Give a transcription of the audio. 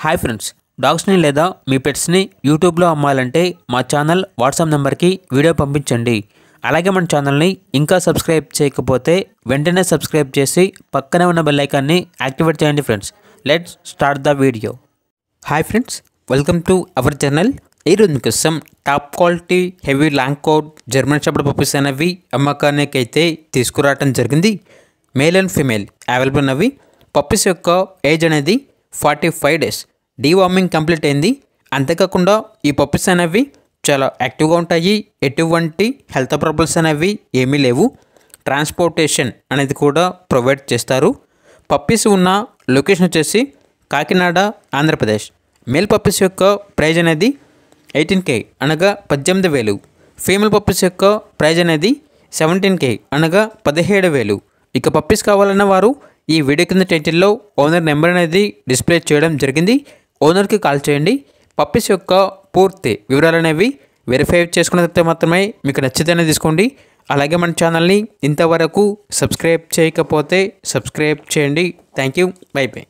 Hi friends, డాగ్స్ని లేదా మీ పెట్స్ని యూట్యూబ్లో అమ్మాలంటే మా ఛానల్ వాట్సాప్ నెంబర్కి వీడియో పంపించండి. అలాగే మన ఛానల్ని ఇంకా సబ్స్క్రైబ్ చేయకపోతే వెంటనే సబ్స్క్రైబ్ చేసి పక్కనే ఉన్న బెల్ ఐకాన్ని యాక్టివేట్ చేయండి friends. Let's start the video. Hi friends, welcome to our channel. ఈరోజు మీకోసం top quality heavy long coat German shepherd puppies అనేవి అమ్మకానికి అయితే తీసుకురావడం జరిగింది. మేల్ అండ్ ఫీమేల్ అవైలబుల్ ఉన్నవి. పప్పీస్ యొక్క ఏజ్ అనేది 45 days. డీవార్మింగ్ కంప్లీట్ అయింది. అంతేకాకుండా ఈ పప్పీస్ అనేవి చాలా యాక్టివ్గా ఉంటాయి. ఎటువంటి హెల్త్ ప్రాబ్లమ్స్ అనేవి ఏమీ లేవు. ట్రాన్స్పోర్టేషన్ అనేది కూడా ప్రొవైడ్ చేస్తారు. పప్పీస్ ఉన్న లొకేషన్ వచ్చేసి కాకినాడ, ఆంధ్రప్రదేశ్. మేల్ పప్పీస్ యొక్క ప్రైజ్ అనేది 18K అనగా 18,000. ఫీమేల్ పప్పీస్ యొక్క ప్రైజ్ అనేది 17K అనగా 17,000. ఇక పప్పీస్ కావాలన్న వారు ఈ వీడియో కింద టైటిల్లో ఓనర్ నెంబర్ అనేది డిస్ప్లే చేయడం జరిగింది. ఓనర్కి కాల్ చేయండి. పప్పీస్ యొక్క పూర్తి వివరాలు అనేవి వెరిఫై చేసుకున్న తర్వాత మాత్రమే మీకు నచ్చితేనే తీసుకోండి. అలాగే మన ఛానల్ని ఇంతవరకు సబ్స్క్రైబ్ చేయకపోతే సబ్స్క్రైబ్ చేయండి. Thank you. By by.